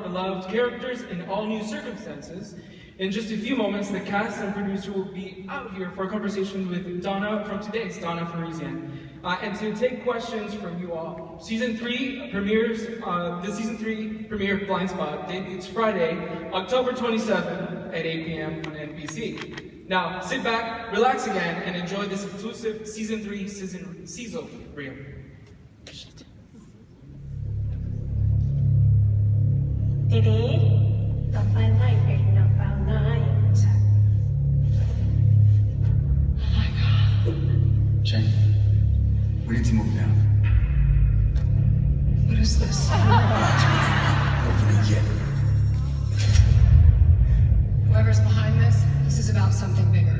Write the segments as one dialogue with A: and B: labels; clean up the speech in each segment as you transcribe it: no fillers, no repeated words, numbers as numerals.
A: beloved characters in all new circumstances. In just a few moments, the cast and producer will be out here for a conversation with Donna from today's Donna Farisian. And to take questions from you all. Season 3 premieres, the Season 3 premiere Blindspot debuts Friday, October 27th at 8 p.m. on NBC. Now, sit back, relax again, and enjoy this exclusive Season 3 sizzle reel.
B: Baby, the fine light picking up our night. Oh my God.
C: Jane, we need to move now.
B: What is this?
C: Open it yet.
B: Whoever's behind this is about something bigger.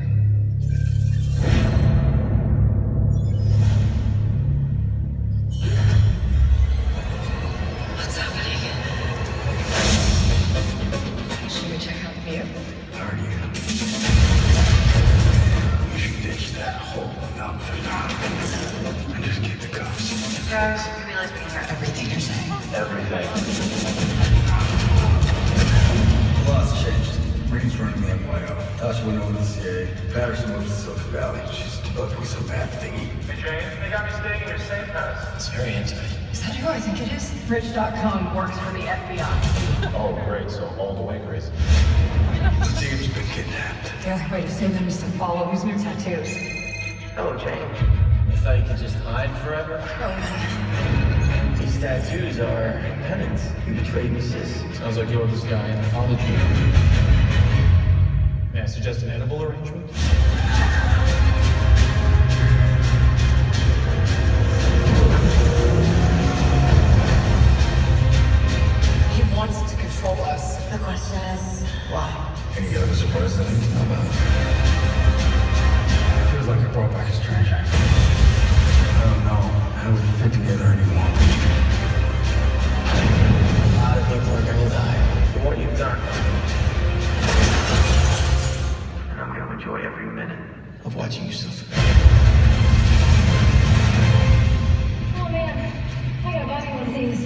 B: What's happening? Should we check out the view?
C: I already am. We should ditch that whole outfit and just get the cuffs.
B: Guys, you realize we can hear everything you're saying.
C: Everything. The law's changed. Reed's running the NYO. Tasha went over to the CIA. Patterson moved to Silicon Valley. She's developing some bad thingy.
D: Hey Jane, they got me staying in your safe house.
C: It's very intimate.
B: Is that who I think it is? Rich.com works for the FBI.
D: Oh, great, so all the way crazy.
C: The team's been kidnapped.
B: The only way to save them is to follow his new tattoos.
D: Hello, Jane.
E: You thought you could just hide forever?
B: Roman.
E: These tattoos are penance.
C: You betrayed me, sis.
E: Sounds like you owe this guy an apology. May I suggest an edible arrangement?
B: He wants to control us.
F: The question is, why?
C: Any other surprise that I didn't know about? Feels like I brought back a stranger. I don't know how we fit together anymore.
E: A lot of people are gonna die.
D: For what you've done. And I'm gonna enjoy every minute.
C: Of watching you suffer.
F: Oh man, I gotta buy me one of these.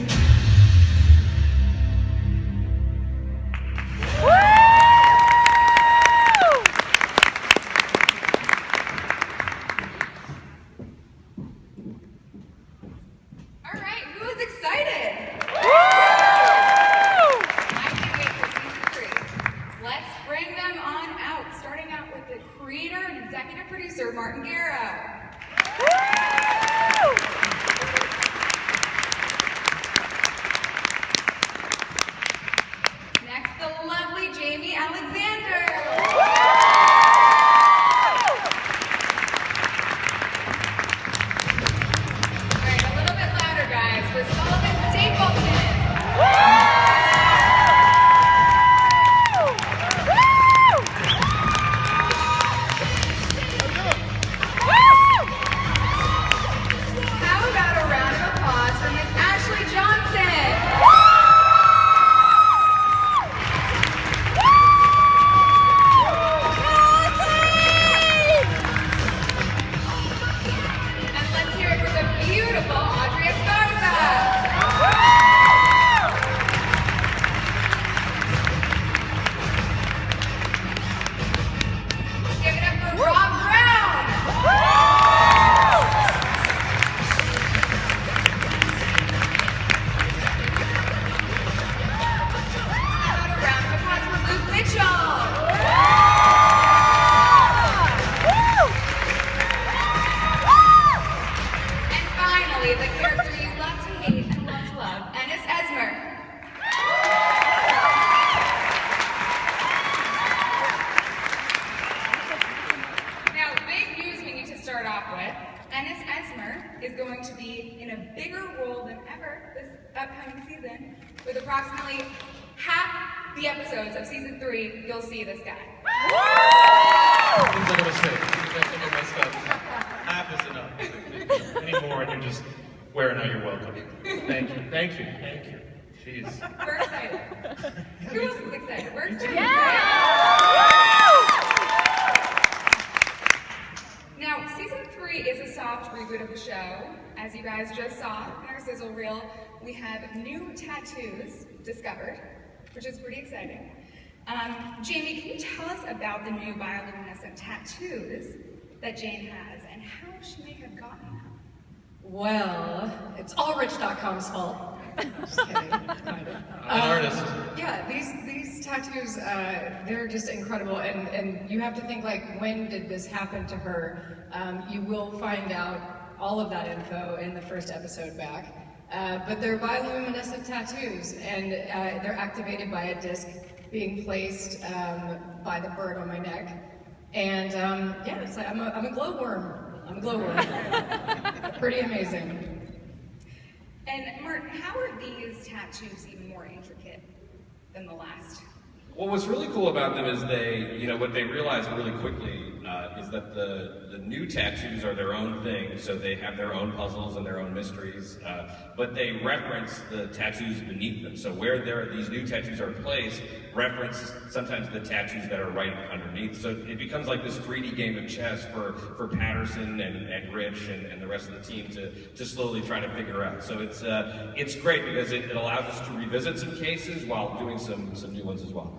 G: All right, who is excited? I can't wait for Season 3. Let's bring them on out, starting out with the creator and executive producer, Martin Guerra. Next, the lovely Jamie Alexander. All right, a little bit louder, guys, for Sullivan Stapleton. How about a round of applause for Miss Ashley Johnson? And let's hear it for the beautiful Audrey Esparza. Give it up for Rob Brown. How about a round of applause for Luke Mitchell. And finally, the character you love to hate and love to love, Ennis Esmer. Now, big news we need to start off with. Ennis Esmer is going to be in a bigger role than ever this upcoming season. With approximately half the episodes of Season 3, you'll see this guy.
E: Seems like a mistake. Seems like I messed up. Half is enough. Any more and you're just wearing out your welcome. Thank you. Thank you. Thank you. Jeez.
G: We're excited. Who else is excited? We're excited. Now, Season 3 is a soft reboot of the show. As you guys just saw in our sizzle reel, we have new tattoos discovered. which is pretty exciting. Jamie, can you tell us about the new bioluminescent tattoos that Jane has and how she may have gotten them?
B: Well, it's all Rich.com's fault. Just kidding. Kind of.
E: I'm an artist.
B: Yeah, these tattoos, they're just incredible, and you have to think, like, when did this happen to her? You will find out all of that info in the first episode back. But they're bioluminescent tattoos, and they're activated by a disc being placed by the bird on my neck. And yeah, it's like I'm a glowworm. I'm a glowworm. Pretty amazing.
G: And Martin, how are these tattoos even more intricate than the last?
H: Well, what's really cool about them is what they realized really quickly is that the new tattoos are their own thing, so they have their own puzzles and their own mysteries, but they reference the tattoos beneath them. So where these new tattoos are placed, reference sometimes the tattoos that are right underneath. So it becomes like this 3D game of chess for Patterson and Rich and the rest of the team to slowly try to figure out. So it's great because it allows us to revisit some cases while doing some new ones as well.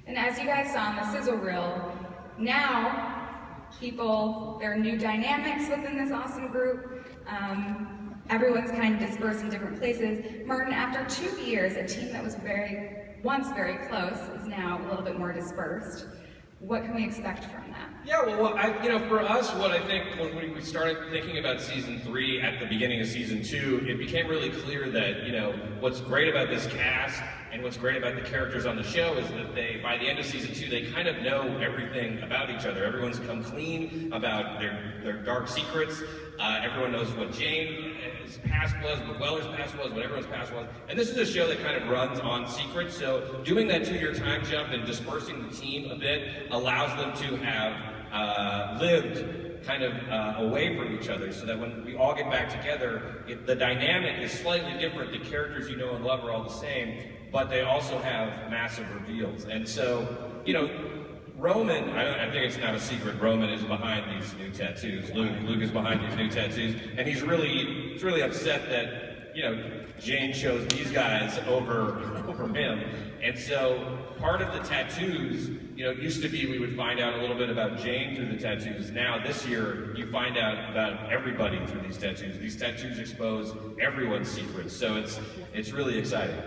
G: And as you guys saw in the sizzle reel, now there are new dynamics within this awesome group. Everyone's kind of dispersed in different places. Martin, after 2 years, a team that was once very close is now a little bit more dispersed. What can we expect from that?
H: Yeah, well, for us, what I think when we started thinking about season 3 at the beginning of season 2, it became really clear that, what's great about this cast and what's great about the characters on the show is that by the end of season 2, they kind of know everything about each other. Everyone's come clean about their dark secrets. Everyone knows what Jane's past was, what Weller's past was, what everyone's past was. And this is a show that kind of runs on secrets, so doing that 2-year time jump and dispersing the team a bit allows them to have lived kind of away from each other, so that when we all get back together, the dynamic is slightly different. The characters you know and love are all the same, but they also have massive reveals. And so, Roman, I think it's not a secret, Roman is behind these new tattoos. Luke is behind these new tattoos, and he's really upset that, Jane chose these guys over him. And so part of the tattoos, it used to be we would find out a little bit about Jane through the tattoos. Now this year, you find out about everybody through these tattoos. These tattoos expose everyone's secrets, so it's really exciting.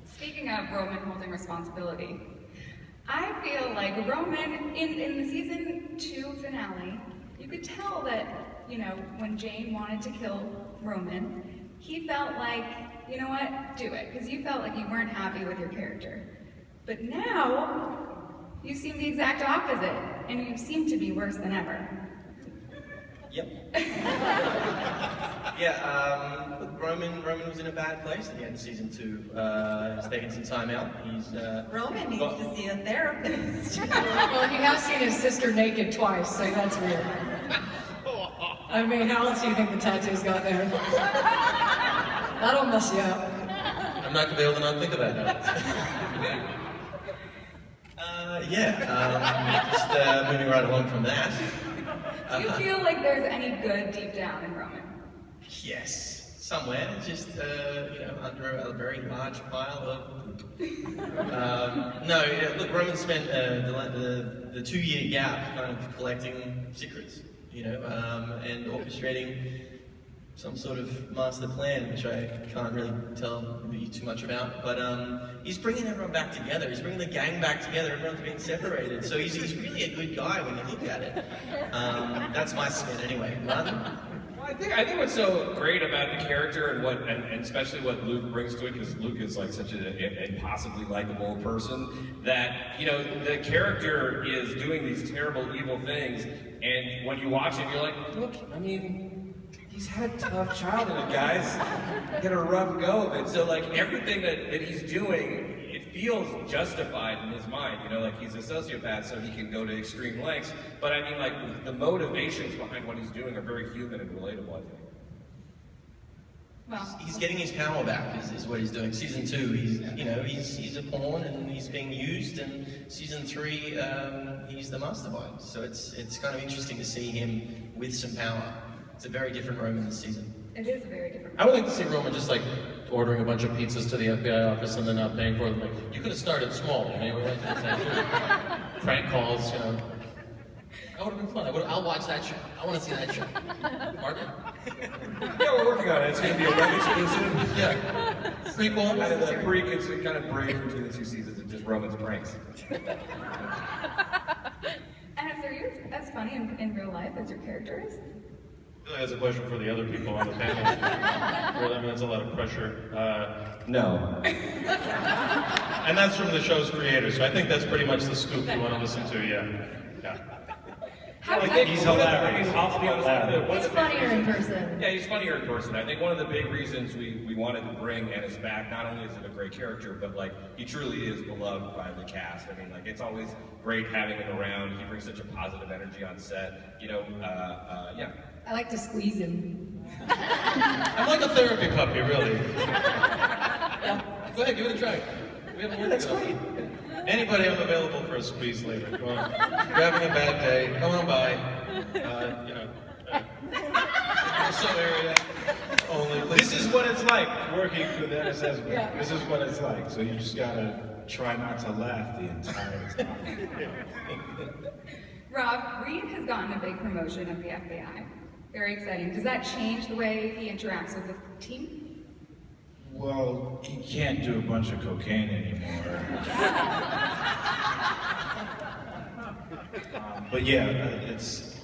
G: Speaking of Roman holding responsibility, I feel like Roman, in the season 2 finale, you could tell that, when Jane wanted to kill Roman, he felt like, you know what, do it, because you felt like you weren't happy with your character. But now, you seem the exact opposite, and you seem to be worse than ever.
I: Yep. Look, Roman was in a bad place at the end of season 2. He's taking some time out.
J: Roman needs to see a therapist.
B: Well, he has seen his sister naked twice, so that's weird. I mean, how else do you think the tattoos got there? That'll mess you up.
I: I'm not gonna be able to not think about that. Just moving right along from that.
G: Do you feel like there's any good deep down in Roman?
I: Yes, somewhere, just under a very large pile of. Look, Roman spent the 2-year gap kind of collecting secrets, and orchestrating some sort of master plan, which I can't really tell you too much about. But he's bringing everyone back together. He's bringing the gang back together. Everyone's been separated. So he's really a good guy when you look at it. That's my spin anyway. Martin?
H: Well, I think what's so great about the character and especially what Luke brings to it, because Luke is like such an impossibly likable person, that the character is doing these terrible, evil things, and when you watch him, you're like, look, I mean, he's had a tough childhood, guys. He had a rough go of it. So like everything that he's doing, it feels justified in his mind. Like he's a sociopath, so he can go to extreme lengths. But I mean, like the motivations behind what he's doing are very human and relatable, I think.
G: Well,
I: he's getting his power back, is what he's doing. Season 2, he's a pawn and he's being used, and season 3, he's the mastermind. So it's kind of interesting to see him with some power. It's a very different Roman this season.
G: it is very different.
E: I would like to see Roman just like
H: ordering a bunch of pizzas to the FBI office and then not paying for them. Like, you could have started small, you know, we went to the prank calls, you know. That would have been fun. I'll watch that show. I want to see that show. Martin?
K: Yeah, we're working on it. It's going to be a web exclusive.
H: Yeah. Prequel.
K: Kind of the freak, it's kind of break between the two seasons of just Roman's pranks.
G: And are you as funny in real life as your characters?
E: That's a question for the other people on the panel. For them, that's a lot of pressure.
K: No.
E: And that's from the show's creators, so I think that's pretty much the scoop you want to listen to, yeah.
K: He's hilarious.
E: I'll be honest,
F: He's funnier in person.
H: Yeah, he's funnier in person. I think one of the big reasons we wanted to bring Ennis back, not only is it a great character, but like he truly is beloved by the cast. I mean, like it's always great having him around. He brings such a positive energy on set. You know, yeah.
B: I like to squeeze him.
E: I'm like a therapy puppy, really.
H: Go ahead, give it a try. We haven't worked
E: That's great. Anybody, I'm available for a squeeze later. Come on. You're having a bad day. Come on by. You know, so area only.
K: This is what it's like working with Ennis Esmer. Yeah. This is what it's like. So you just gotta try not to laugh the entire time.
G: Rob, Reed has gotten a big promotion at the FBI. Very exciting. Does that change the way he interacts with the team?
K: Well, he can't do a bunch of cocaine anymore. But yeah, it's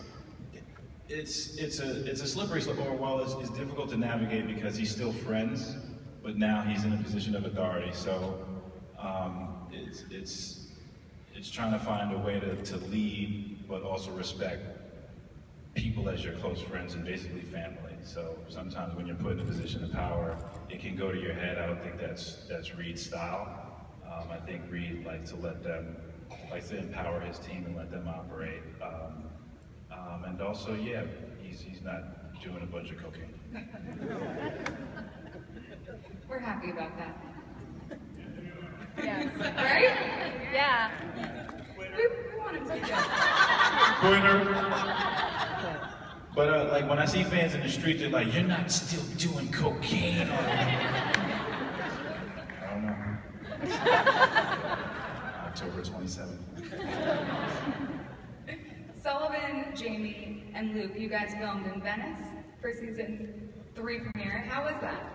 K: a slippery slope. Or well, it's difficult to navigate because he's still friends, but now he's in a position of authority. So it's trying to find a way to lead, but also respect people as your close friends and basically family. So sometimes when you're put in a position of power, it can go to your head. I don't think that's Reed's style. I think Reed likes to empower his team and let them operate. And also, yeah, he's not doing a bunch of cocaine.
G: We're happy about that.
F: Yeah.
G: Right?
F: Yeah.
G: We want him to be good.
K: But like when I see fans in the street, they're like, "You're not still doing cocaine." I don't know. October 27th.
G: Sullivan, Jamie, and Luke, you guys filmed in Venice for season 3 premiere. How was that?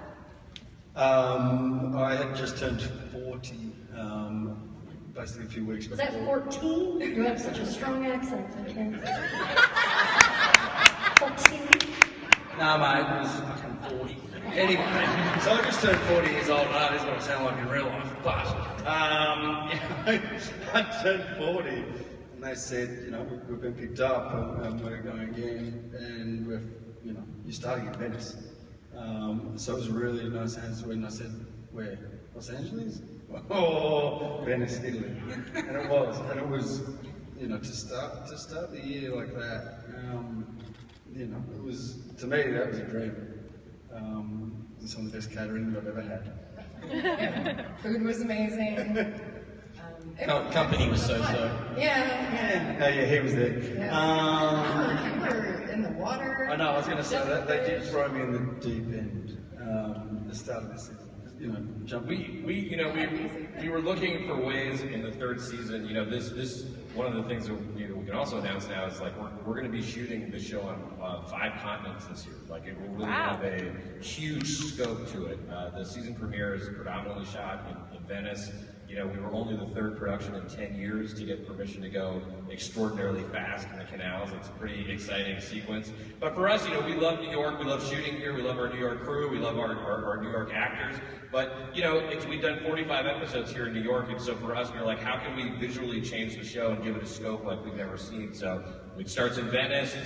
L: I had just turned 40, basically a few weeks
F: Was
L: before.
F: that 14? You have such a strong accent, I can't. 14?
L: No, mate, it was fucking 40. Anyway, so I just turned 40 years old. That is what I sound like in real life. But I turned 40, and they said, you know, we've been picked up, and we're going again, and we're, you know, you're starting in Venice. So it was really nice when I said, where? Los Angeles? Oh, Venice, Italy. And it was, you know, to start the year like that. You know, it was, to me, that was a dream. Some of the best catering I've ever had.
B: Food was amazing.
I: Company was so-so.
B: Yeah.
L: Oh yeah, he was there.
B: Yeah. You were in the water.
L: I know, I was going to say that they did throw me in the deep end at the start of the season. You know,
H: we were looking for ways in the 3rd season. You know, this one of the things that we can also announce now is like we're going to be shooting the show on 5 continents this year. Like it will really have a huge scope to it. The season premiere is predominantly shot in Venice. You know, we were only the 3rd production in 10 years to get permission to go extraordinarily fast in the canals. It's a pretty exciting sequence. But for us, you know, we love New York. We love shooting here. We love our New York crew. We love our New York actors. But, you know, we've done 45 episodes here in New York, and so for us, we were like, how can we visually change the show and give it a scope like we've never seen? So it starts in Venice.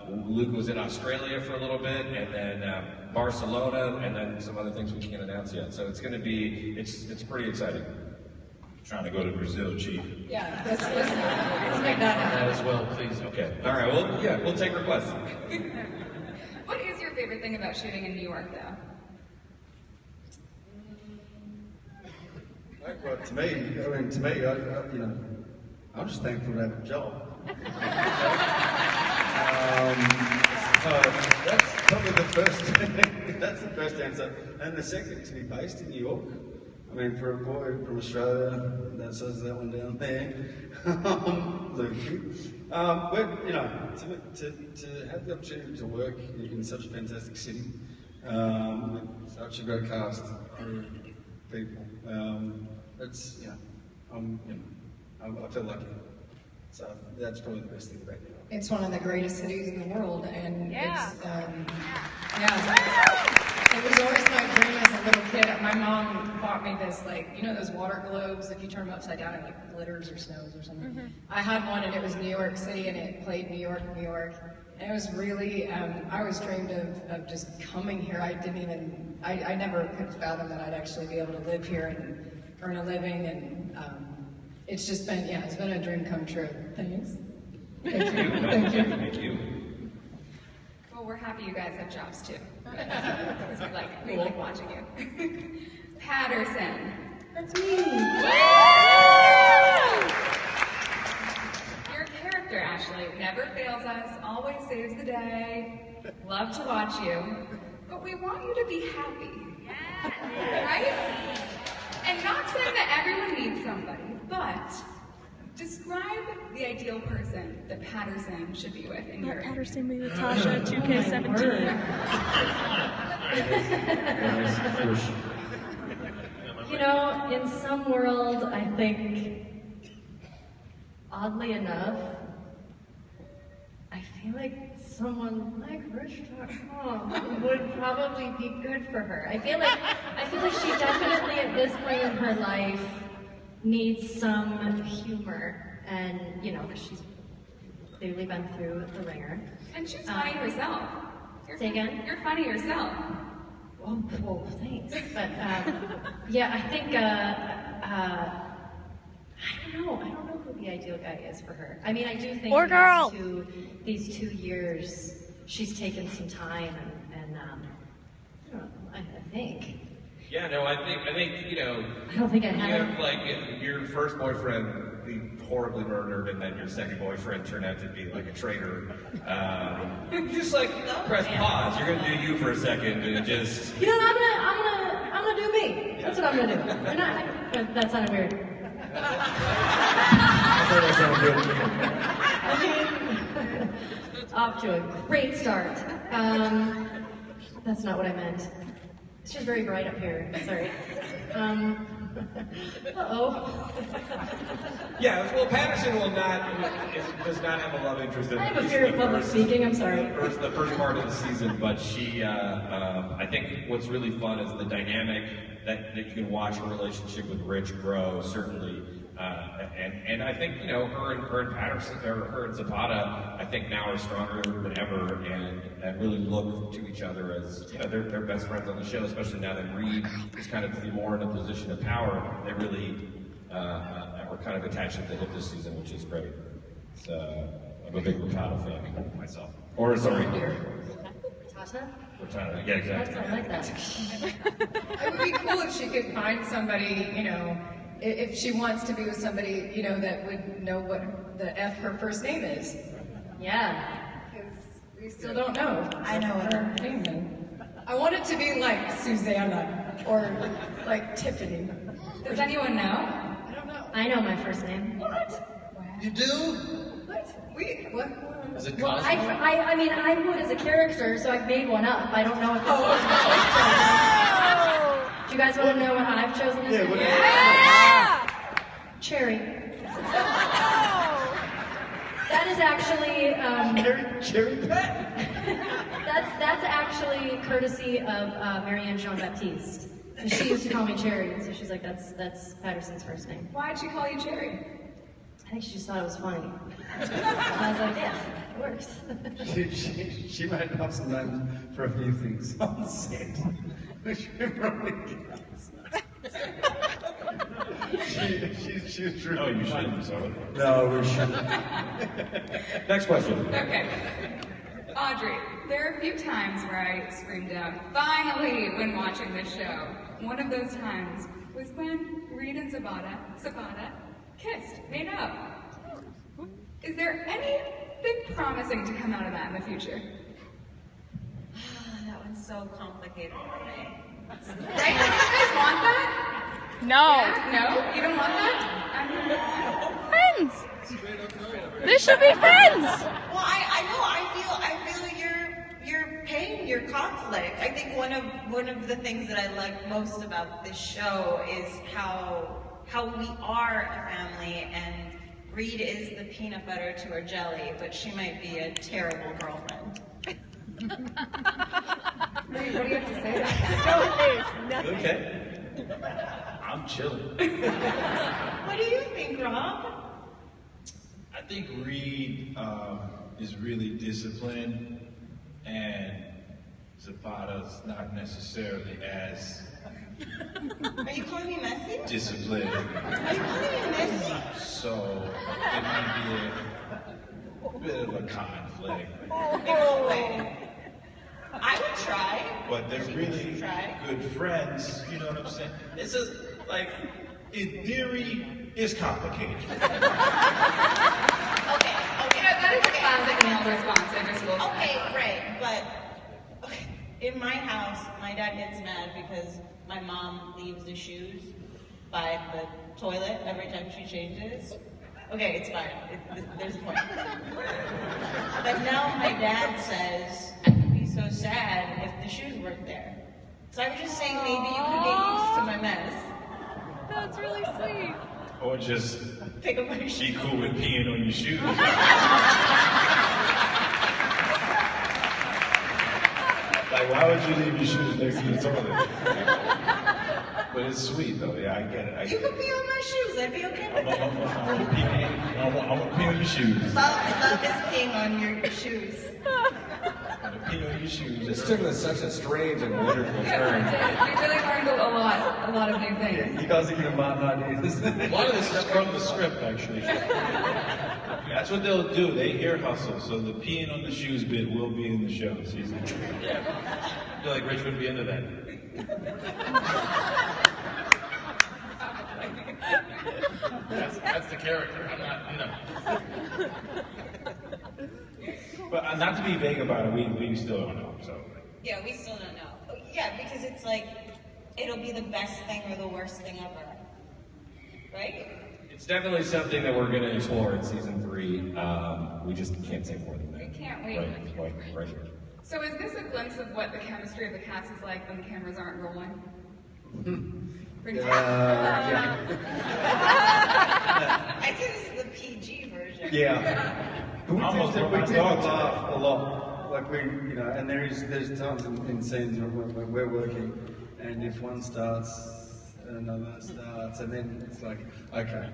H: Luke was in Australia for a little bit, and then Barcelona, and then some other things we can't announce yet. So it's going to be, it's pretty exciting.
K: Trying to go to Brazil, Chief.
B: Yeah, let's make that happen.
H: That as well, please. Okay. All right. Well, yeah, we'll take requests.
G: What is your favorite thing about shooting in New York, though?
L: well, to me, you know, I'm just thankful to have a job. That's probably the first. That's the first answer, and the second to be based in New York. I mean, for a boy from Australia, that says that one down there, Luke. But you know, to have the opportunity to work in such a fantastic city, with such a great cast of people, it's I feel lucky. So that's probably the best thing about it.
B: It's one of the greatest cities in the world, and
F: Yeah.
B: It was always my dream as a little kid. My mom bought me this, like, you know those water globes, if you turn them upside down, it like glitters or snows or something. I had one, and it was New York City, and it played New York, New York. And it was really, I always dreamed of just coming here. I never could fathom that I'd actually be able to live here and earn a living, and it's just been, it's been a dream come true. Thanks. Thank you. Thank you.
H: Thank you.
G: Well, we're happy you guys have jobs too. Because we like watching you. Patterson.
F: That's me.
G: Your character, Ashley, never fails us, always saves the day. Love to watch you. But we want you to be happy. Right? And not saying that everyone needs somebody, but describe the ideal person that Patterson should be with in your...
F: Patterson be with Tasha, 2K17.
M: You know, in some world, I think, oddly enough, I feel like someone like Rich.com would probably be good for her. I feel like she definitely at this point in her life needs some humor, and you know, because she's clearly been through the ringer.
G: And she's funny herself.
M: Say again?
G: You're funny yourself.
M: Oh, thanks. But yeah, I think I don't know who the ideal guy is for her. I mean, I do think
F: Or girl.
M: These 2 years, she's taken some time, and I don't know, I think.
H: Yeah, no, I think you know.
M: I don't think I have.
H: You have like your first boyfriend be horribly murdered, and then your second boyfriend turn out to be like a traitor. You just like press pause. You're gonna do you for a second, and just.
M: You know, I'm gonna do me. That's what I'm gonna do. And that sounded weird. I mean, off to a great start. That's not what I meant. It's just very bright up here. Sorry. Uh-oh.
H: Yeah, well, Patterson does not have a love interest in
M: I have a fear of public speaking, I'm sorry.
H: The first part of the season, but she, I think what's really fun is the dynamic that you can watch her relationship with Rich grow, certainly. And I think, you know, her and Patterson, or her and Zapata, I think now are stronger than ever, and really look to each other as, you know, they're best friends on the show, especially now that Reed is kind of more in a position of power. They really are kind of attached at the hip this season, which is great. So I'm a big Rapata fan myself. Or sorry,
M: Tasha?
H: Rapata. Yeah, exactly.
M: I like that.
B: It would be cool if she could find somebody, you know, if she wants to be with somebody, you know, that would know what the F her first name is.
M: Yeah.
B: Because we still don't know.
M: I know
B: her name then. I want it to be like Susanna or like Tiffany.
G: Does anyone know?
B: I don't know.
M: I know my first name.
B: What?
L: You do?
B: What? Wait, what?
L: Is it
M: Well,
L: Cosmo?
M: I mean, I would as a character, so I've made one up. I don't know if this is. Do you guys want to know what I've chosen as my name?
F: Yeah!
M: Cherry. That is actually
L: Cherry Pet.
M: that's actually courtesy of Marianne Jean-Baptiste. She used to call me Cherry, and so she's like, that's Patterson's first name.
G: Why'd she call you Cherry?
M: I think she just thought it was funny. I was like, yeah, it works.
L: She made up some names for a few things on set, which we probably she's true.
H: Oh, you shouldn't, sorry.
L: No, we shouldn't.
H: Next question.
G: Okay. Audrey, there are a few times where I screamed out, finally, when watching this show. One of those times was when Reed and Zapata kissed, made up. Is there anything promising to come out of that in the future?
J: so complicated for me.
G: Right? You guys want that?
N: No.
G: Yeah? No? You don't want that?
N: Friends. This should be friends.
J: Well, I know. I feel your pain, your conflict. I think one of the things that I like most about this show is how we are a family, and Reed is the peanut butter to our jelly, but she might be a terrible girlfriend.
B: Reed, what do you have to say about that?
K: Okay. I'm chilling.
J: What do you think, Rob?
K: I think Reed is really disciplined, and Zapata's not necessarily as
J: Are you calling me messy?
K: disciplined.
J: Are you calling me messy?
K: So it might be a bit of a conflict.
J: Oh. I would try.
K: But they're really good friends, you know what I'm saying? It's just like, in theory, it's complicated.
J: Okay.
G: That is a classic male response. I just will
J: Okay, right, but in my house, my dad gets mad because my mom leaves the shoes by the toilet every time she changes. Okay, it's fine. There's a point. But now my dad says I'd be so sad if the shoes weren't there. So I was just saying maybe you could get used to my mess.
N: That's really sweet.
K: Or just
J: Pick up my shoes.
K: be cool with peeing on your shoes. Like, why would you leave your shoes next to the toilet? But it's sweet, though. Yeah, I get it.
J: You could pee on my shoes. I'd be okay with that.
K: I want to pee on your shoes.
J: Love is peeing on your shoes.
K: I want to pee on your shoes.
O: This took such a strange and wonderful turn.
B: We really learned a lot of new things.
L: You guys are giving bad ideas.
E: A lot of this is from the script, actually.
K: That's what they'll do. They hear hustle, so the peeing on the shoes bit will be in the show season 3.
E: I feel like Rich would be into that. That's the character. I'm not,
K: But not to be vague about it, we still don't know. So.
J: Yeah, we still don't know. Yeah, because it's like, it'll be the best thing or the worst thing ever. Right?
H: It's definitely something that we're going to explore in season 3. We just can't say more than that.
G: We can't wait.
H: Right here.
G: So is this a glimpse of what the chemistry of the cast is like when the cameras aren't rolling? Pretty
L: yeah.
J: I think this is the PG version.
L: Yeah. We
K: Almost
L: tend
K: broke my
L: to
K: dog
L: laugh a lot. Like and there's times in scenes where we're working, and if one starts, another starts, and then it's like, okay.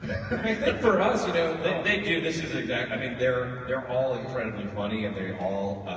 H: I think for us, they do. This is exact. I mean, they're all incredibly funny, and they all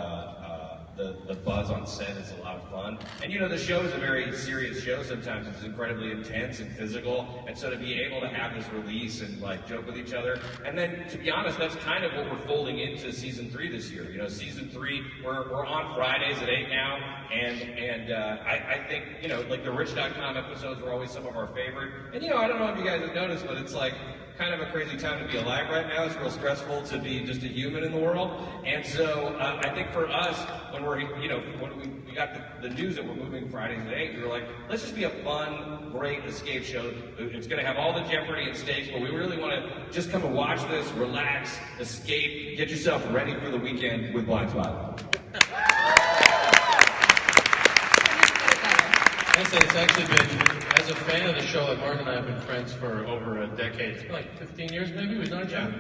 H: the buzz on set is a lot of fun. And the show is a very serious show. Sometimes it's incredibly intense and physical, and so to be able to have this release and like joke with each other, and then to be honest, that's kind of what we're folding into season 3 this year. Season 3, we're on Fridays at 8 now, and I think like the Rich.com episodes were always some of our favorite. And I don't know if you guys have noticed, but it's like kind of a crazy time to be alive right now. It's real stressful to be just a human in the world. And so I think for us, when when we got the news that we're moving Fridays at 8, we were like, let's just be a fun, great escape show. It's going to have all the jeopardy and stakes, but we really want to just come and watch this, relax, escape, get yourself ready for the weekend with Blindspot.
E: I say it's actually been, as a fan of the show, like Mark and I have been friends for over a decade. It's been like 15 years maybe, we've known each other.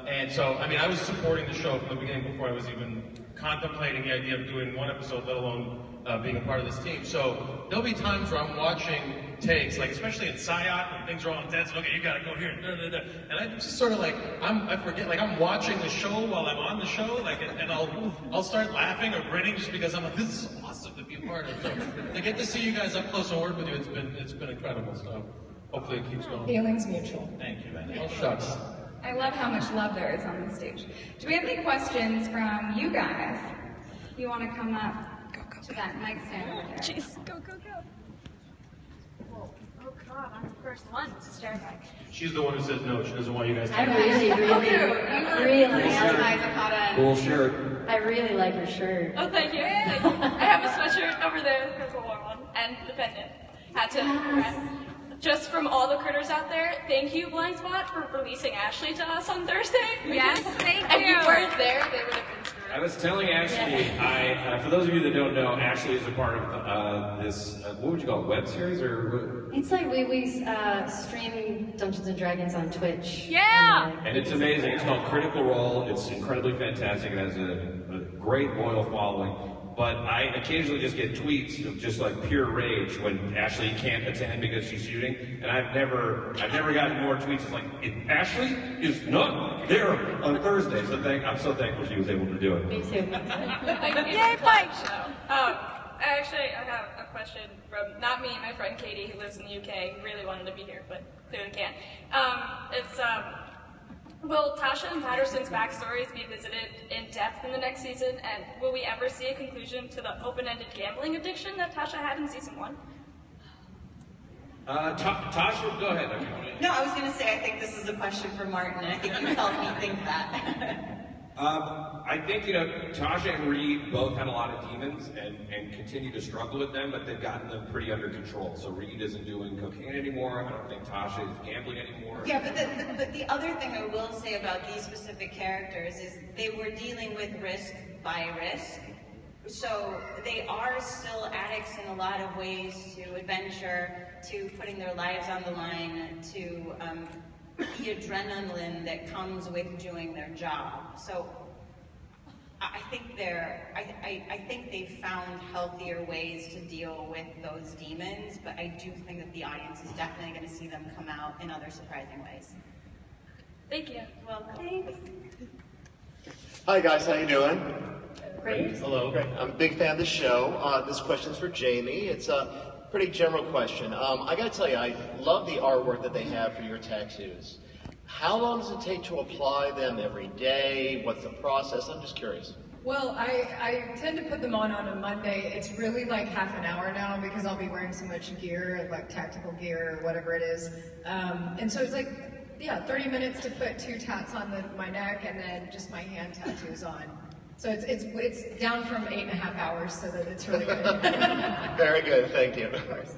E: And so, I mean, I was supporting the show from the beginning before I was even contemplating the idea of doing one episode, let alone being a part of this team. So there'll be times where I'm watching takes, like especially in PSYOP when things are all intense, okay, you gotta go here, and I'm just sort of like, I forget, like I'm watching the show while I'm on the show, like, and I'll start laughing or grinning just because I'm like, this is awesome to be a part of. So to get to see you guys up close and work with you, it's been incredible. So hopefully it keeps going.
B: Feelings mutual.
K: Thank you, man.
E: Oh, shucks.
G: I love how much love there is on the stage. Do we have any questions from you guys? You want to come up to that mic stand over there?
N: Jeez, go.
F: Oh God, I'm the first one. This is terrifying.
E: She's the one who says no, she doesn't want you guys to.
M: I really
G: Cool shirt.
M: really like your shirt.
P: Oh, thank you. Thank you. I have a sweatshirt over there. There's a warm one. And the pendant. Had to. Just from all the critters out there, thank you, Blindspot, for releasing Ashley to us on Thursday.
G: Yes, thank
P: If you
G: you.
P: weren't there, they would have been screwed.
H: I was telling Ashley, for those of you that don't know, Ashley is a part of this, what would you call it, web series? Or
M: It's like we stream Dungeons and Dragons on Twitch.
P: Yeah!
H: And it's amazing. It's called Critical Role. It's incredibly fantastic. It has a great loyal following. But I occasionally just get tweets of just like pure rage when Ashley can't attend because she's shooting, and I've never gotten more tweets. It's like, Ashley is not there on Thursday, so I'm so thankful she was able to do it.
M: Me too.
P: Yay, bike show! Actually, I have a question from, not me, my friend Katie, who lives in the UK, who really wanted to be here, but clearly can't. Will Tasha and Patterson's backstories be visited in depth in the next season, and will we ever see a conclusion to the open-ended gambling addiction that Tasha had in season 1?
H: Tasha, go ahead.
J: No, I was going to say, I think this is a question for Martin, and I think you helped me think that.
H: I think, Tasha and Reed both had a lot of demons and continue to struggle with them, but they've gotten them pretty under control. So Reed isn't doing cocaine anymore. I don't think Tasha is gambling anymore.
J: Yeah, but the other thing I will say about these specific characters is they were dealing with risk by risk. So they are still addicts in a lot of ways to adventure, to putting their lives on the line, to the adrenaline that comes with doing their job. So I think they've found healthier ways to deal with those demons, but I do think that the audience is definitely going to see them come out in other surprising ways.
P: Thank you.
J: Welcome.
P: Thanks.
Q: Hi guys, how you doing?
M: Great.
Q: Hello. Great. I'm a big fan of the show. This question's for Jamie. It's a pretty general question. I gotta tell you, I love the artwork that they have for your tattoos. How long does it take to apply them every day? What's the process? I'm just curious.
B: Well, I tend to put them on a Monday. It's really like half an hour now because I'll be wearing so much gear, like tactical gear or whatever it is. And so it's like, 30 minutes to put 2 tats on my neck and then just my hand tattoos on. So it's down from 8.5 hours, so that it's really good.
Q: Very good, thank you.
B: Of course.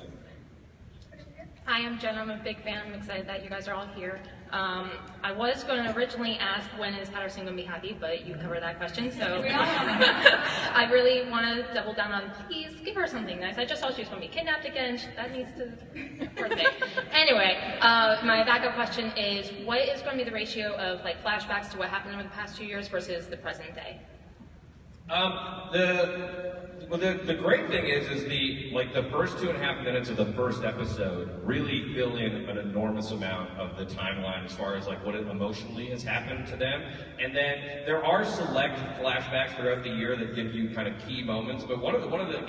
R: Hi, I'm Jen. I'm a big fan. I'm excited that you guys are all here. I was going to originally ask when is Patterson going to be happy, but you covered that question, so I really want to double down on, please give her something nice. I just saw she was going to be kidnapped again. That needs to birthday. Anyway, my backup question is, what is going to be the ratio of like flashbacks to what happened over the past 2 years versus the present day?
H: The great thing is the first 2.5 minutes of the first episode really fill in an enormous amount of the timeline as far as like what emotionally has happened to them. And then there are select flashbacks throughout the year that give you kind of key moments. But one of the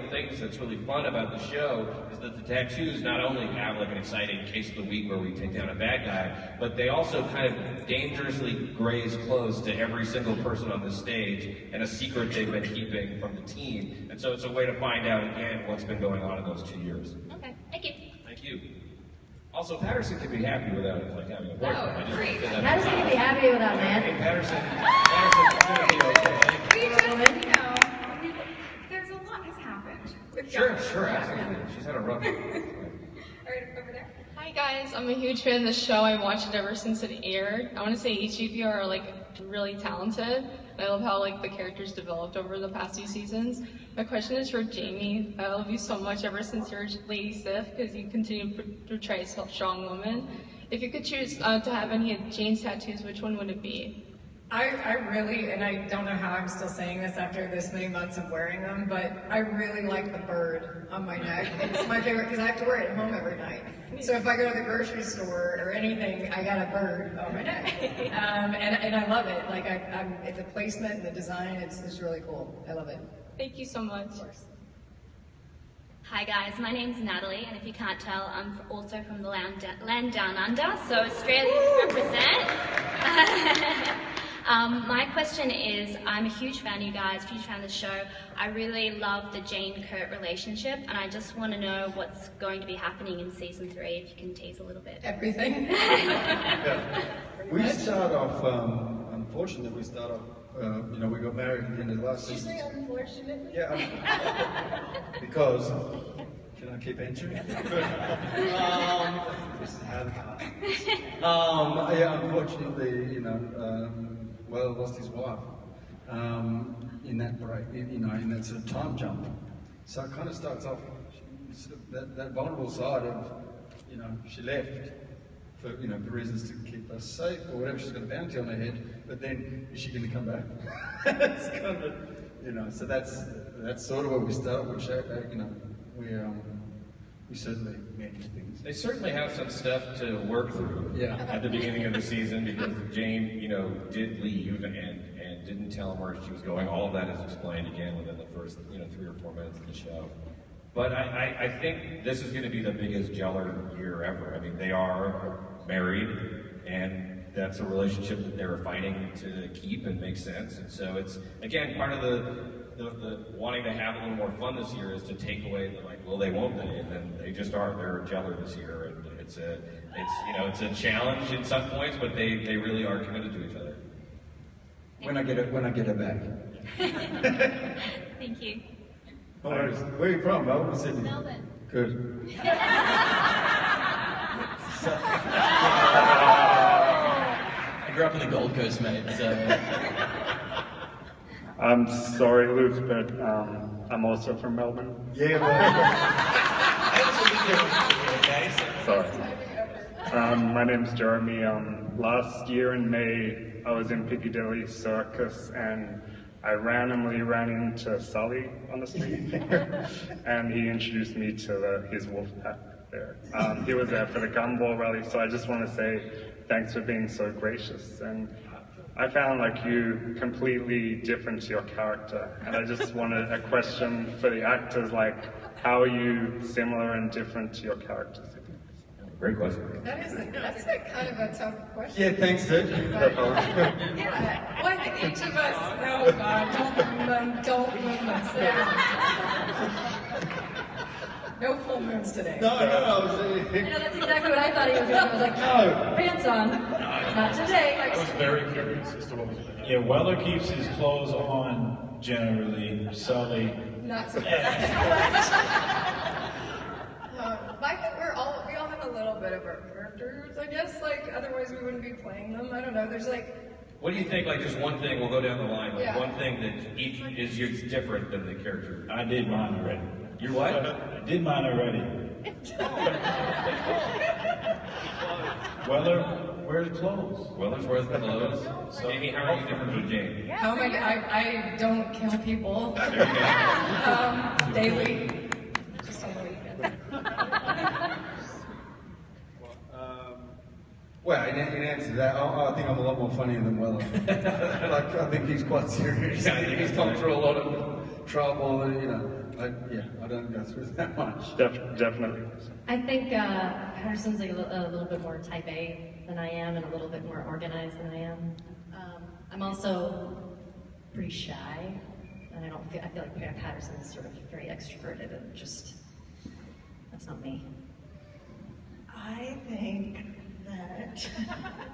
H: things that's really fun about the show is that the tattoos not only have like an exciting case of the week where we take down a bad guy, but they also kind of dangerously graze close to every single person on the stage and a secret they've been keeping from the team. And so it's a way to find out again what's been going on in those 2 years.
R: Okay, thank you.
H: Thank you. Also, Patterson can be happy without like having a boyfriend. I just
M: great.
H: say that.
M: Patterson can be happy without man.
H: Hey, Patterson's gonna be okay.
G: There's a lot has happened.
H: Sure, absolutely. She's had a rough one.
G: Right over there.
N: Hi guys, I'm a huge fan of the show. I watched it ever since it aired. I want to say each of you are like really talented. I love how like the characters developed over the past 2 seasons. My question is for Jamie. I love you so much ever since you're Lady Sif because you continue to portray a strong woman. If you could choose to have any of Jane's tattoos, which one would it be?
B: I really, and I don't know how I'm still saying this after this many months of wearing them, but I really like the bird on my neck. It's my favorite because I have to wear it at home every night. So if I go to the grocery store or anything, I got a bird on my neck. And I love it. Like the placement and the design, it's really cool. I love it.
N: Thank you so much.
S: Hi guys, my name's Natalie, and if you can't tell, I'm also from the land down under, so Australians represent. My question is, I'm a huge fan of you guys, huge fan of the show. I really love the Jane-Kurt relationship, and I just want to know what's going to be happening in season 3, if you can tease a little bit.
B: Everything.
L: We start off, unfortunately, we start off you know, we got married at the end of the last
B: Did you
L: season.
B: say unfortunately?
L: Yeah. Because, can I keep answering? This is how the car. Yeah, unfortunately, you know, well, lost his wife in that break, you know, in that sort of time jump. So it kind of starts off sort of that vulnerable side of, you know, she left for, you know, for reasons to keep us safe or whatever. She's got a bounty on her head, but then is she going to come back? It's kind of, you know, so that's sort of where we start, which, you know, we certainly manage things.
H: They certainly have some stuff to work through at the beginning of the season because Jane, you know, did leave and didn't tell him where she was going. All of that is explained again within the first, you know, 3 or 4 minutes of the show. But I think this is going to be the biggest Jeller year ever. I mean, they are married, and that's a relationship that they were fighting to keep and make sense. And so it's, again, part of the wanting to have a little more fun this year is to take away the, like, well, they won't they? And then they just are. They're Jeller this year, and it's you know, it's a challenge in some points, but they really are committed to each other.
L: When I get her back.
S: Thank you.
L: No worries. Where are you from, Melbourne or Sydney?
S: Melbourne.
L: Good.
I: I grew up on the Gold Coast, mate, so...
T: I'm sorry, Luke, but I'm also from Melbourne.
L: Yeah,
T: Sorry. My name's Jeremy. Last year in May, I was in Piccadilly Circus and I randomly ran into Sully on the street and he introduced me to his wolf pack there. He was there for the Gumball rally, so I just want to say thanks for being so gracious. And I found like you completely different to your character, and I just wanted a question for the actors, like how are you similar and different to your characters?
H: Great question.
B: That's a kind of a tough question.
L: Yeah, thanks, dude.
B: Yeah, well, I think each of us, no, God, don't ruin us. No full moons today.
L: No.
M: I know, that's exactly what I thought he was doing. I was like, no, pants on. Not today.
K: I was very curious as to what was going on. Yeah, Weller keeps his clothes on generally. Sully.
B: Not so much. I think we all have a little bit of our characters, I guess. Like, otherwise we wouldn't be playing them. I don't know. There's like.
H: What do you think? Like, just one thing. We'll go down the line. Like
B: Yeah.
H: one thing that each is different than the character.
K: I did mine already.
H: You what?
K: I did mine already. Weller wears clothes.
H: Weller's wears clothes. So, Amy, how are you different from Jane?
B: Oh my God, I don't kill people. Daily. Just on the weekend.
L: Well, in answer to that, I think I'm a lot more funnier than Weller. Like, I think he's quite serious. I think he's gone through a lot of trouble, and you know, I don't go through that much.
T: Definitely.
M: I think Patterson's like a little bit more type A than I am and a little bit more organized than I am. I'm also pretty shy, and I feel like Patterson is sort of very extroverted and just, that's not me.
J: I think that...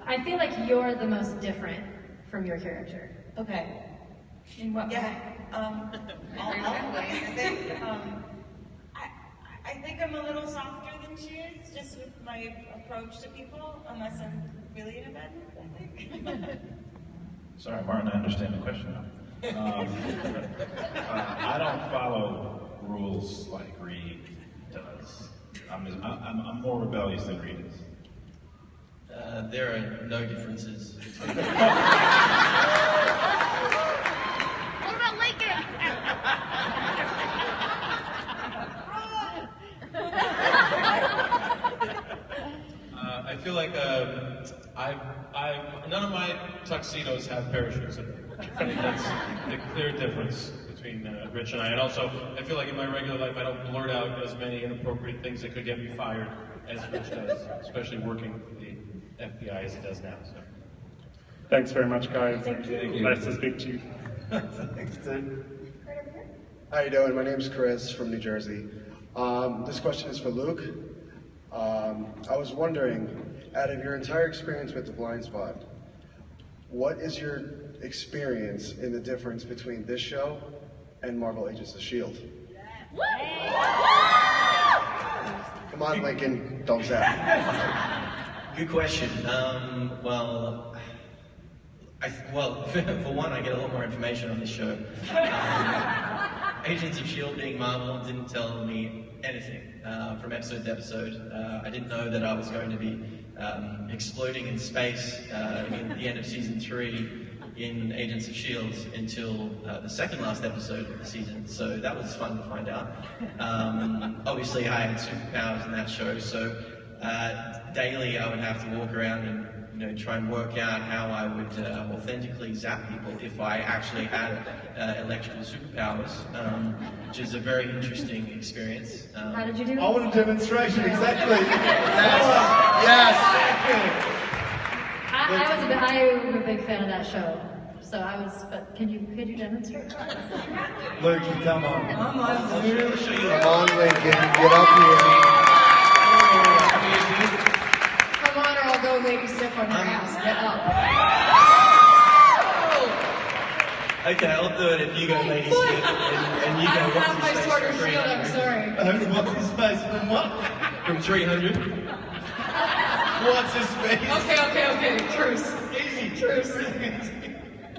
M: I feel like you're the most different from your character.
J: Okay.
B: In what way?
J: All ways. I think I'm a little softer than she is, just with my approach to people, unless I'm really in a bad mood, I think.
K: Sorry, Martin, I understand the question now. I don't follow rules like Reed does. I'm more rebellious than Reed is.
I: There are no differences between
F: What about Lincoln?
E: I feel like none of my tuxedos have parachutes in them. I think that's the clear difference between Rich and I. And also, I feel like in my regular life, I don't blurt out as many inappropriate things that could get me fired as Rich does, especially working for the FBI as he does now. So.
T: Thanks very much, guys.
M: Thank you.
T: Nice to speak to you.
L: Thanks, dude.
U: How you doing? My name's Chris from New Jersey. This question is for Luke. I was wondering, out of your entire experience with the Blindspot, what is your experience in the difference between this show and Marvel Agents of S.H.I.E.L.D.? Come on, Lincoln, don't zap.
I: Good question. Well, for one, I get a lot more information on this show. Agents of S.H.I.E.L.D. being Marvel didn't tell me anything from episode to episode. I didn't know that I was going to be exploding in space in the end of season 3 in Agents of S.H.I.E.L.D. until the second last episode of the season, so that was fun to find out. Obviously I had superpowers in that show, so daily I would have to walk around and try and work out how I would authentically zap people if I actually had electrical superpowers, which is a very interesting experience.
M: How did you do it?
U: I want a demonstration, exactly.
M: Yes. I'm a big fan of that show, so but could you demonstrate?
U: Lincoln, come on.
M: Come on.
U: Come on, Lincoln, get up here.
B: Come on, or I'll go lady stiff on your ass. Get up.
I: Okay, I'll do it if you go lady stiff and you
B: I
I: go
B: don't
I: what's
B: have my
I: his face
B: sword or
I: from
B: shield, I'm
I: 300.
B: sorry.
U: What's his face from what?
I: From 300.
U: What's his face?
B: Okay. Truce.
U: Easy.
B: Truce.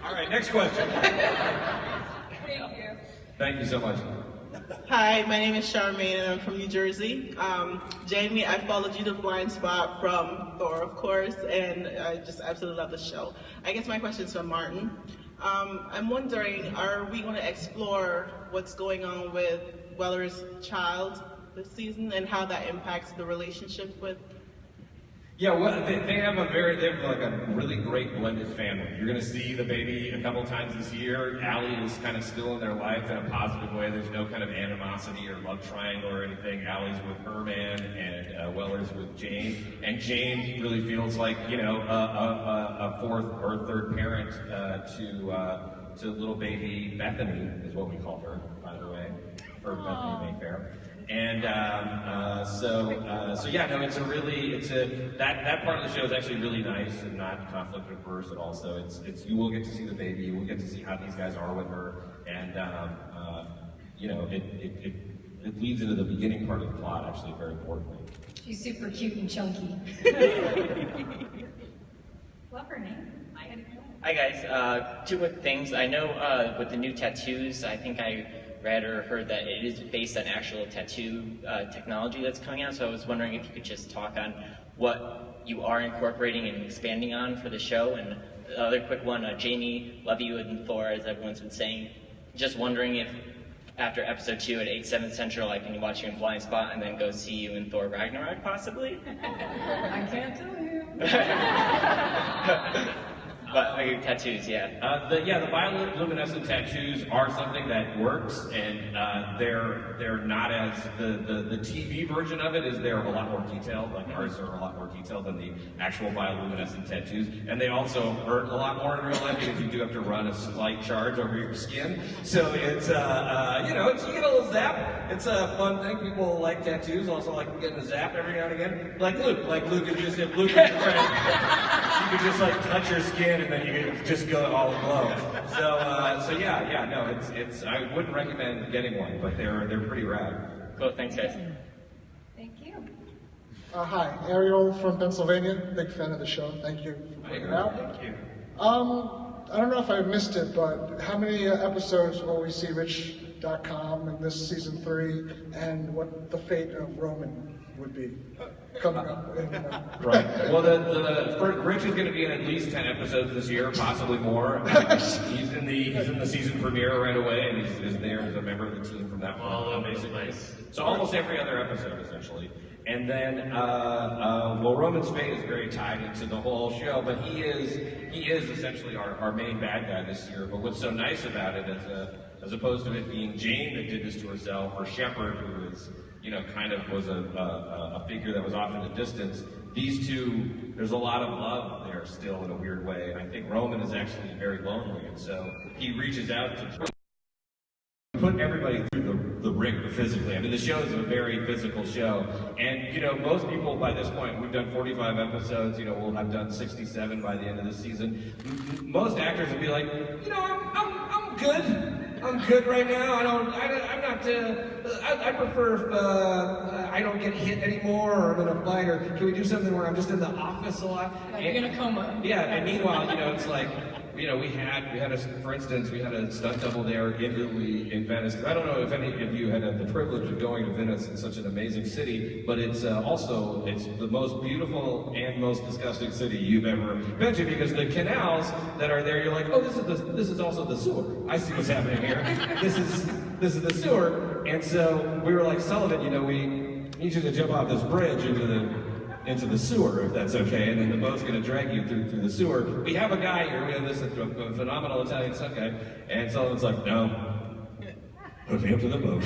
O: All right, next question.
G: Thank you.
O: Thank you so much.
A: Hi, my name is Charmaine and I'm from New Jersey. Jamie, I followed you to Blindspot from Thor, of course, and I just absolutely love the show. I guess my question is for Martin. I'm wondering, are we going to explore what's going on with Weller's child this season and how that impacts the relationship with?
O: Yeah, well, they have like a really great blended family. You're going to see the baby a couple times this year. Allie is kind of still in their life in a positive way. There's no kind of animosity or love triangle or anything. Allie's with her man, and Weller's with Jane. And Jane really feels like, a fourth or third parent to little baby Bethany, is what we call her, by the way, or Bethany Mayfair. And that part of the show is actually really nice and not conflict averse at all. So it's you will get to see the baby, you will get to see how these guys are with her, and it leads into the beginning part of the plot actually very importantly.
B: She's super cute and chunky.
G: Love her name.
V: Hi guys, two quick things. I know with the new tattoos, I think I read or heard that it is based on actual tattoo technology that's coming out, so I was wondering if you could just talk on what you are incorporating and expanding on for the show. And the other quick one, Jamie, love you in Thor, as everyone's been saying. Just wondering if after episode 2 at 8/7 Central, I can watch you in Blindspot and then go see you in Thor Ragnarok, possibly?
B: I can't tell you.
V: But tattoos, yeah.
O: The bioluminescent tattoos are something that works, and they're not as the TV version of it is they're a lot more detailed. Like ours are a lot more detailed than the actual bioluminescent tattoos, and they also hurt a lot more in real life because you do have to run a slight charge over your skin. So it's you get a little zap. It's a fun thing. People like tattoos, also like getting a zap every now and again. Like Luke if Luke is your friend, you could just like touch your skin. And then you can just go all aglow. It's I wouldn't recommend getting one, but they're pretty rad.
V: Cool, thanks guys.
G: Thank you.
W: Hi, Ariel from Pennsylvania. Big fan of the show. Thank you for putting it out.
O: Thank you.
W: I don't know if I missed it, but how many episodes will we see Rich.com in this season 3, and what the fate of Roman would be coming up?
O: Right. Well, Rich is going to be in at least 10 episodes this year, possibly more. He's in the season premiere right away, and he's there as a member of the team from that one, basically. So almost every other episode, essentially. And then, Roman Spade is very tied into the whole show, but he is essentially our main bad guy this year. But what's so nice about it is, as opposed to it being Jane that did this to herself, or Shepard, who is, kind of was a figure that was off in the distance, these two, there's a lot of love there still in a weird way. And I think Roman is actually very lonely, and so he reaches out to
H: put everybody through the ringer physically. I mean, the show is a very physical show. And, you know, most people by this point, we've done 45 episodes, you know, we'll have done 67 by the end of the season. Most actors would be like, you know, I'm good. I'm good right now. I prefer if I don't get hit anymore, or I'm in a fight, or can we do something where I'm just in the office a lot?
B: Like you're in a coma.
H: Yeah, and meanwhile, you know, it's like, you know, we had for instance, we had a stunt double there in Italy, in Venice. I don't know if any of you had the privilege of going to Venice. It's such an amazing city, but it's also, it's the most beautiful and most disgusting city you've ever been to, because the canals that are there, you're like, oh, this is also the sewer. I see what's happening here. This is the sewer. And so we were like, Sullivan, you know, we need you to jump off this bridge into the sewer, if that's okay, and then the boat's going to drag you through the sewer. We have a guy here, we have this phenomenal Italian stunt guy, and Sullivan's like, no, put me up to the boat.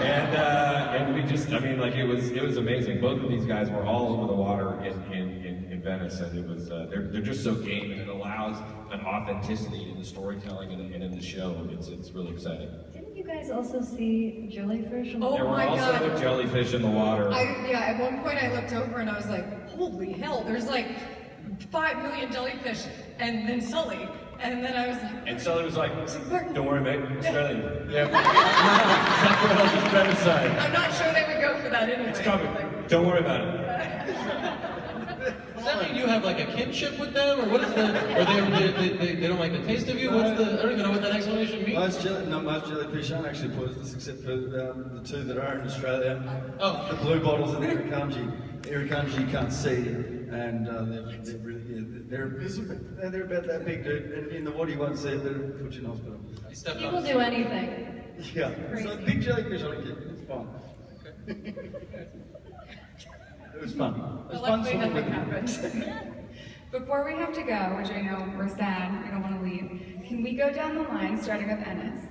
H: And we just, I mean, like, it was amazing. Both of these guys were all over the water in Venice, and it was, they're just so game, and it allows an authenticity in the storytelling and in the show. It's really exciting.
M: Didn't you guys also see jellyfish?
B: Oh
H: there were
B: my
H: also
B: God.
H: jellyfish in the water.
B: At one point I looked over and I was like, holy hell, there's like 5 million jellyfish, and then Sully. And then I was like...
H: And Sully was like, don't worry, mate, Australian. Yeah.
B: I'm not sure they would go for that anyway.
H: It's coming. Don't worry about it.
E: Does that mean you have like a kinship with them, or what is the? Or they don't like the taste of you? What's the? I don't even know what that explanation means.
L: Most jellyfish aren't actually poisonous, except for the two that are in Australia.
E: Oh,
L: the blue bottles and the irukandji you can't see, and they're really they're invisible. They're about that big, dude. And in the water you won't see it. They'll put you in hospital.
M: People do anything.
L: Yeah. So big jellyfish, I don't get it. It's fine. It was fun. It was fun swimming with
G: happened. Before we have to go, which I know we're sad, we don't want to leave, can we go down the line, starting with Ennis?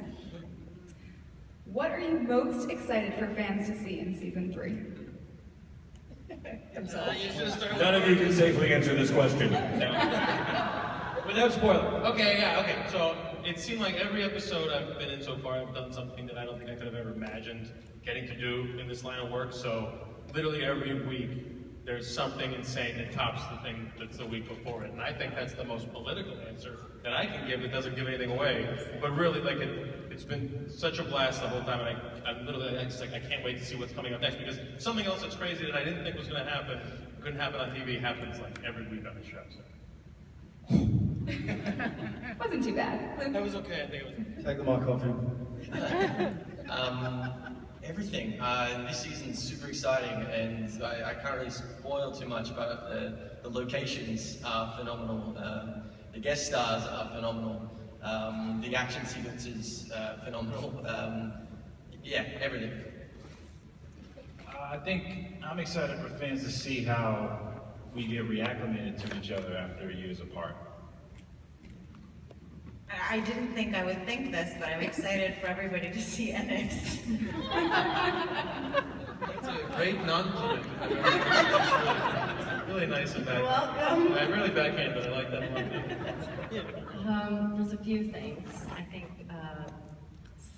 G: What are you most excited for fans to see in season 3?
H: None of you can safely answer this question. Without spoiler.
E: Okay, yeah, okay. So it seemed like every episode I've been in so far, I've done something that I don't think I could have ever imagined getting to do in this line of work. So literally every week, there's something insane that tops the thing that's the week before it. And I think that's the most political answer that I can give that doesn't give anything away. But really, like, it's been such a blast the whole time, and I can't wait to see what's coming up next, because something else that's crazy that I didn't think was going to happen, couldn't happen on TV, happens like every week on the show. So.
G: Wasn't too bad.
E: That was okay, I think it was.
L: Take the mic off him.
I: Everything. This season's super exciting, and I can't really spoil too much, but the locations are phenomenal. The guest stars are phenomenal. The action sequences are phenomenal. Yeah, everything.
K: I think I'm excited for fans to see how we get reacclimated to each other after years apart.
J: I didn't think I would think this, but I'm excited for everybody to see Ennis.
E: That's a great non-comment. Really nice of that.
J: Welcome.
E: I'm really backhanded, but I like that one.
M: There's a few things. I think,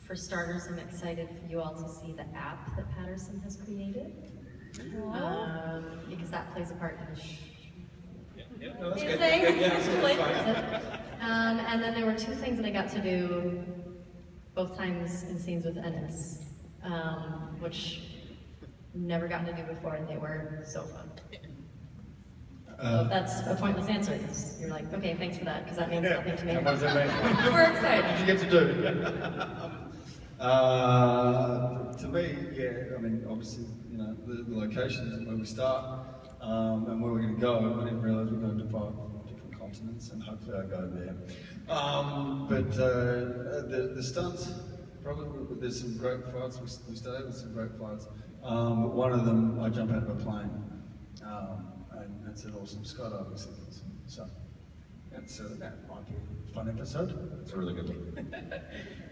M: for starters, I'm excited for you all to see the app that Patterson has created. Because that plays a part in the
H: No, that's good.
M: thing.
H: Yeah,
M: And then there were two things that I got to do both times in scenes with Ennis, which never gotten to do before, and they were so fun. So that's a pointless answer. You're like, okay, thanks for that, because that means nothing to me.
L: What does that mean?
M: We're excited.
L: What did you get to do? To me, yeah, I mean, obviously, you know, the locations and where we start and where we're going to go. I didn't realise we're going to 5 different continents, and hopefully I go there. But the stunts, probably there's some great fights. We started with some great fights. But one of them, I jump out of a plane, and that's an awesome skydiving sequence. So that might be a fun episode.
H: It's a really good one.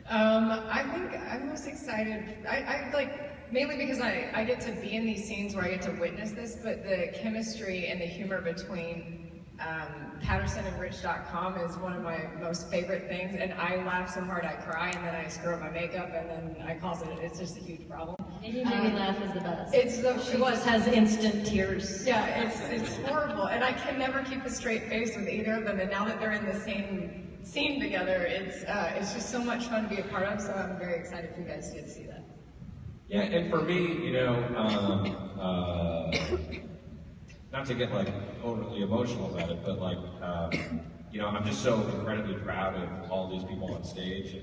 B: I think I'm most excited. I like, mainly because I get to be in these scenes where I get to witness this, but the chemistry and the humor between PattersonandRich.com is one of my most favorite things, and I laugh so hard I cry, and then I screw up my makeup, and then I cause it. It's just a huge problem.
M: And you make me laugh is the best.
B: It's so
M: She just has instant tears.
B: Yeah, it's horrible, and I can never keep a straight face with either of them. And now that they're in the same scene together, it's just so much fun to be a part of. So I'm very excited for you guys to get to see that.
O: Yeah, and for me, not to get like overly emotional about it, but like, I'm just so incredibly proud of all these people on stage.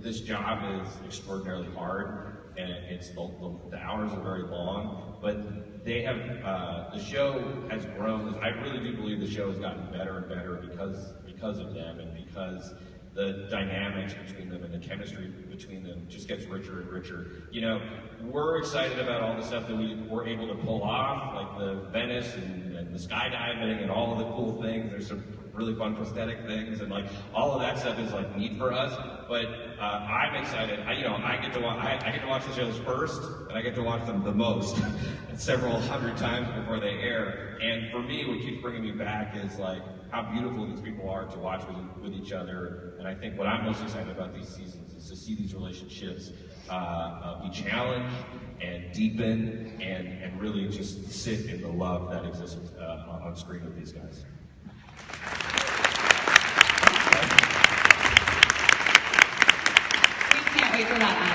O: This job is extraordinarily hard, and the hours are very long, but they have, the show has grown. I really do believe the show has gotten better and better because of them, and because the dynamics between them and the chemistry between them just gets richer and richer. We're excited about all the stuff that we were able to pull off, like the Venice and the skydiving and all of the cool things. There's some really fun prosthetic things, and like all of that stuff is like neat for us. But I'm excited. I get to watch the shows first, and I get to watch them the most, several hundred times before they air. And for me, what keeps bringing me back is like how beautiful these people are to watch with each other. And I think what I'm most excited about these seasons is to see these relationships be challenged and deepen and really just sit in the love that exists on screen with these guys.
C: We can't wait for that.